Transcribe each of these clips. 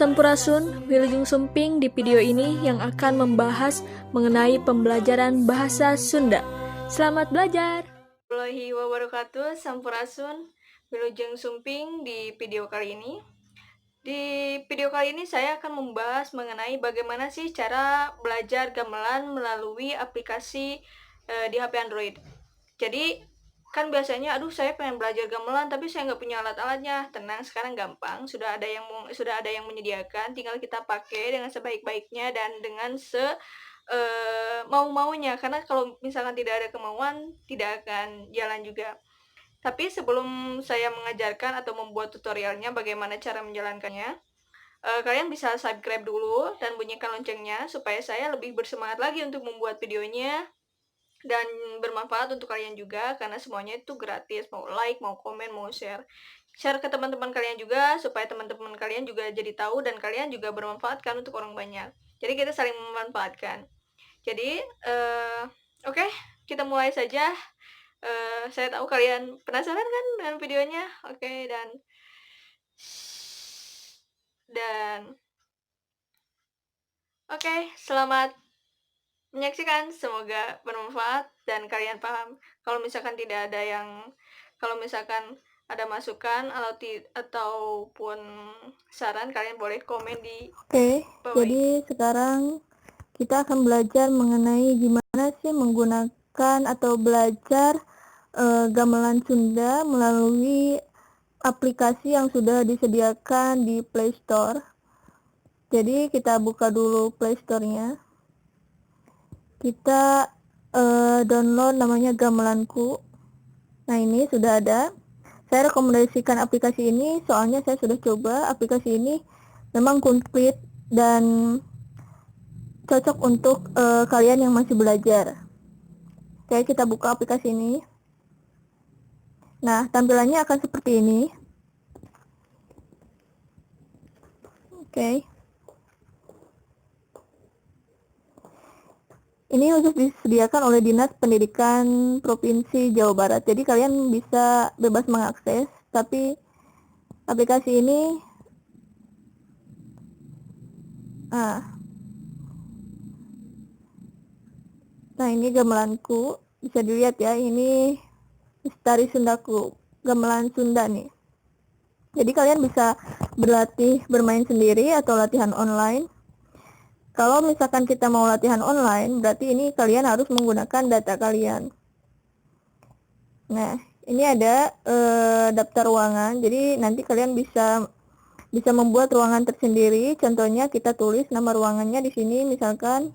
Sampurasun, Wilujeng Sumping di video ini yang akan membahas mengenai pembelajaran bahasa Sunda. Selamat belajar! Warahmatullahi wabarakatuh, Sampurasun, Wilujeng Sumping di video kali ini. Di video kali ini saya akan membahas mengenai bagaimana sih cara belajar gamelan melalui aplikasi di HP Android. Jadi kan biasanya saya pengen belajar gamelan tapi saya nggak punya alat-alatnya. Tenang, sekarang gampang, sudah ada yang menyediakan, tinggal kita pakai dengan sebaik-baiknya dan dengan mau-maunya, karena kalau misalkan tidak ada kemauan tidak akan jalan juga. Tapi sebelum saya mengajarkan atau membuat tutorialnya bagaimana cara menjalankannya, kalian bisa subscribe dulu dan bunyikan loncengnya supaya saya lebih bersemangat lagi untuk membuat videonya dan bermanfaat untuk kalian juga, karena semuanya itu gratis, mau like, mau komen, mau share ke teman-teman kalian juga supaya teman-teman kalian juga jadi tahu dan kalian juga bermanfaat kan untuk orang banyak. Jadi kita saling memanfaatkan. Jadi oke, kita mulai saja. Saya tahu kalian penasaran kan dengan videonya. Oke, dan oke, selamat menyaksikan, semoga bermanfaat dan kalian paham. Kalau misalkan ada masukan ataupun saran, kalian boleh komen di bawah. Jadi sekarang kita akan belajar mengenai gimana sih menggunakan atau belajar gamelan Sunda melalui aplikasi yang sudah disediakan di Play Store. Jadi kita buka dulu Play Store-nya. Kita download namanya Gamelanku. Nah, ini sudah ada. Saya rekomendasikan aplikasi ini soalnya saya sudah coba. Aplikasi ini memang komplit dan cocok untuk kalian yang masih belajar. Oke, kita buka aplikasi ini. Nah, tampilannya akan seperti ini. Oke. Ini khusus disediakan oleh Dinas Pendidikan Provinsi Jawa Barat. Jadi kalian bisa bebas mengakses, tapi aplikasi ini Nah, ini gamelanku. Bisa dilihat ya, ini Lestari Sundaku, gamelan Sunda nih. Jadi kalian bisa berlatih bermain sendiri atau latihan online. Kalau misalkan kita mau latihan online, berarti ini kalian harus menggunakan data kalian. Nah, ini ada daftar ruangan. Jadi nanti kalian bisa membuat ruangan tersendiri. Contohnya kita tulis nama ruangannya di sini, misalkan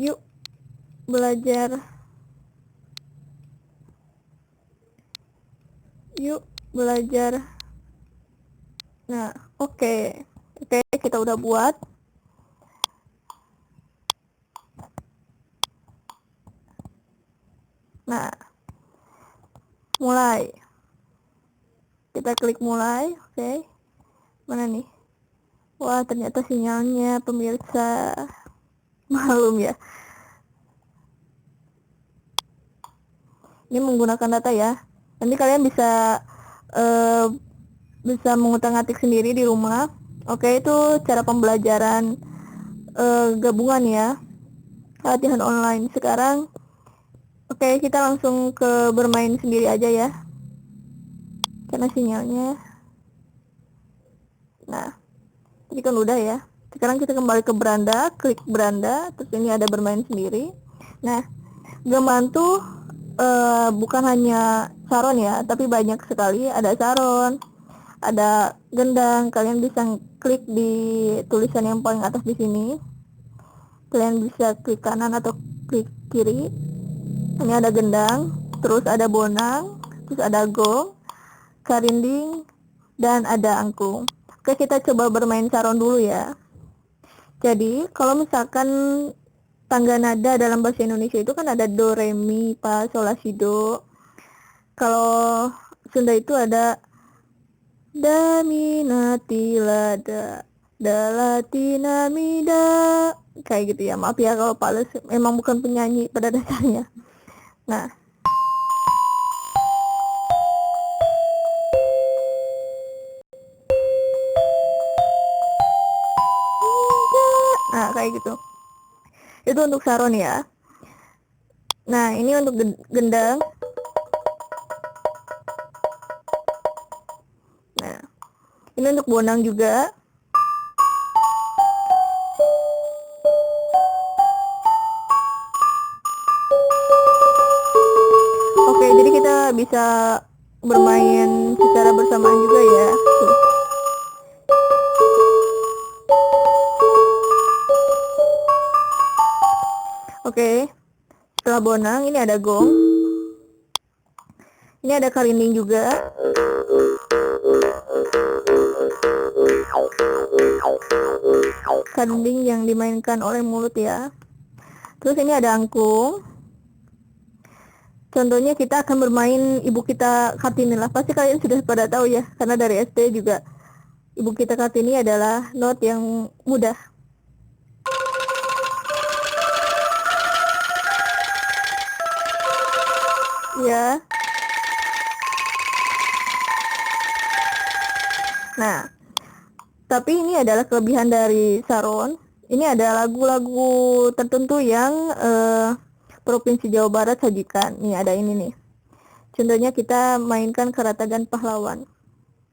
yuk belajar. Nah, oke, kita udah buat. Nah, mulai. Kita klik mulai. Oke. Mana nih? Wah, ternyata sinyalnya pemirsa. Malum ya. Ini menggunakan data ya. Nanti kalian bisa mengutak-atik sendiri di rumah. Oke, itu cara pembelajaran gabungan ya, latihan online. Sekarang kita langsung ke bermain sendiri aja ya, karena sinyalnya. Nah, ini kan udah ya. Sekarang kita kembali ke beranda, klik beranda, terus ini ada bermain sendiri. Nah, gamelan tuh bukan hanya saron ya, tapi banyak sekali. Ada saron, ada gendang. Kalian bisa klik di tulisan yang paling atas di sini. Kalian bisa klik kanan atau klik kiri. Ini ada gendang, terus ada bonang, terus ada gong, karinding, dan ada angklung. Oke, kita coba bermain saron dulu ya. Jadi, kalau misalkan tangga nada dalam bahasa Indonesia itu kan ada do, re, mi, fa, sol, la, si, do. Kalau Sunda itu ada da, mi, na, ti, la, da, la, ti, na, mi, da. Kayak gitu ya. Maaf ya kalau Pak Les memang bukan penyanyi pada dasarnya. Nah, kayak gitu. Itu untuk saron ya. Nah, ini untuk gendang. Nah, ini untuk bonang juga. Oke, jadi kita bisa bermain secara bersamaan juga ya. Tuh. Oke, setelah bonang ini ada gong. Ini ada karinding juga. Karinding yang dimainkan oleh mulut ya. Terus ini ada angklung. Contohnya kita akan bermain Ibu Kita Kartini lah. Pasti kalian sudah pada tahu ya, karena dari SD juga Ibu Kita Kartini adalah not yang mudah. Ya. Nah, tapi ini adalah kelebihan dari saron. Ini ada lagu-lagu tertentu yang Provinsi Jawa Barat sajikan. Nih ada ini nih. Contohnya kita mainkan Keratagan Pahlawan.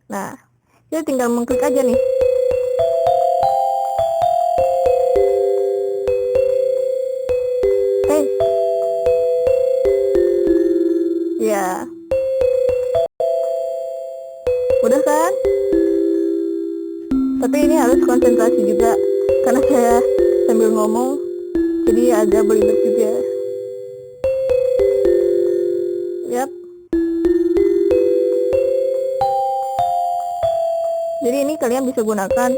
Nah, kita tinggal mengklik aja nih. Ya. Udah kan? Tapi ini harus konsentrasi juga karena saya sambil ngomong jadi agak belibet juga. Yap. Jadi ini kalian bisa gunakan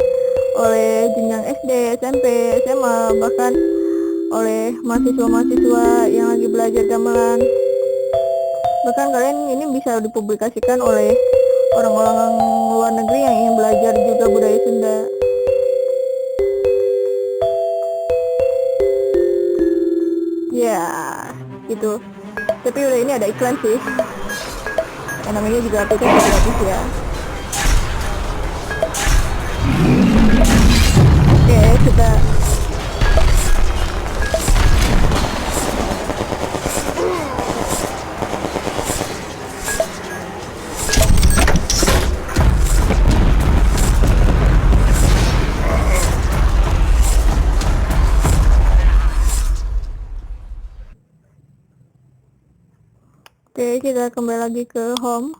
oleh jenjang SD, SMP, SMA, bahkan oleh mahasiswa-mahasiswa yang lagi belajar gamelan. Bahkan kalian ini bisa dipublikasikan oleh orang-orang luar negeri yang ingin belajar juga budaya Sunda. Ya, gitu. Tapi udah ini ada iklan sih. Yang namanya juga aplikasi gratis ya. Oke, kita kita kembali lagi ke home.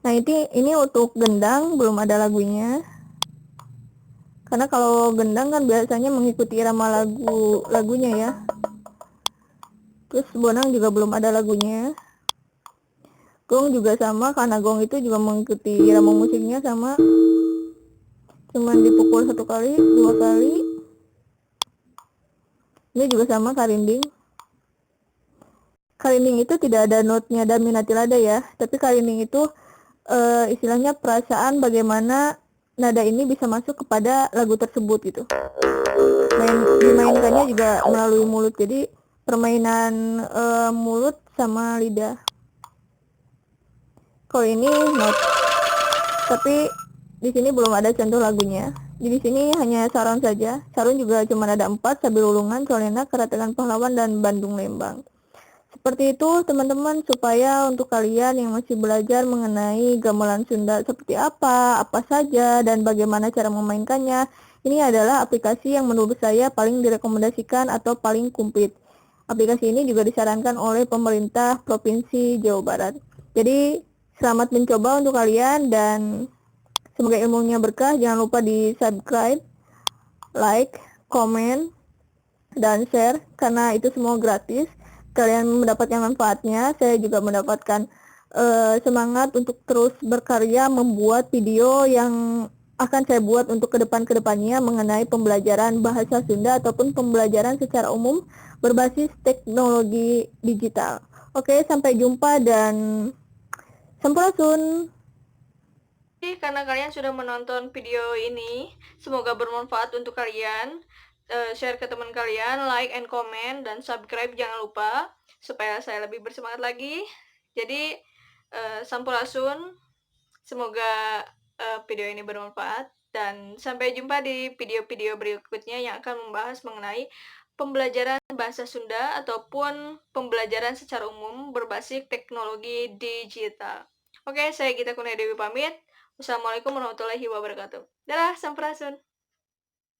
Nah, ini untuk gendang belum ada lagunya. Karena kalau gendang kan biasanya mengikuti irama lagunya ya. Terus bonang juga belum ada lagunya. Gong juga sama, karena gong itu juga mengikuti irama musiknya sama. Cuman dipukul 1 kali, 2 kali. Ini juga sama karinding. Karinding itu tidak ada notnya daminati lada ya. Tapi karinding itu istilahnya perasaan bagaimana nada ini bisa masuk kepada lagu tersebut gitu. Dimainkannya juga melalui mulut, jadi permainan mulut sama lidah. Kalau ini not, tapi di sini belum ada contoh lagunya. Jadi di sini hanya saron saja. Saron juga cuma ada 4, Sabil Ulungan, Solena, Keratagan Pahlawan, dan Bandung Lembang. Seperti itu teman-teman, supaya untuk kalian yang masih belajar mengenai gamelan Sunda seperti apa saja, dan bagaimana cara memainkannya, ini adalah aplikasi yang menurut saya paling direkomendasikan atau paling komplit. Aplikasi ini juga disarankan oleh pemerintah Provinsi Jawa Barat. Jadi selamat mencoba untuk kalian dan semoga ilmunya berkah. Jangan lupa di subscribe, like, komen, dan share karena itu semua gratis. Kalian mendapatkan manfaatnya, saya juga mendapatkan semangat untuk terus berkarya membuat video yang akan saya buat untuk kedepannya mengenai pembelajaran bahasa Sunda ataupun pembelajaran secara umum berbasis teknologi digital. Oke, sampai jumpa dan sampurasun. Karena kalian sudah menonton video ini, semoga bermanfaat untuk kalian. Share ke teman kalian, like and comment, dan subscribe jangan lupa supaya saya lebih bersemangat lagi. Jadi sampurasun, semoga video ini bermanfaat. Dan sampai jumpa di video-video berikutnya yang akan membahas mengenai pembelajaran bahasa Sunda ataupun pembelajaran secara umum berbasis teknologi digital. Oke, saya Gita Kurnia Dewi pamit. Wassalamualaikum warahmatullahi wabarakatuh. Dadah, sampurasun.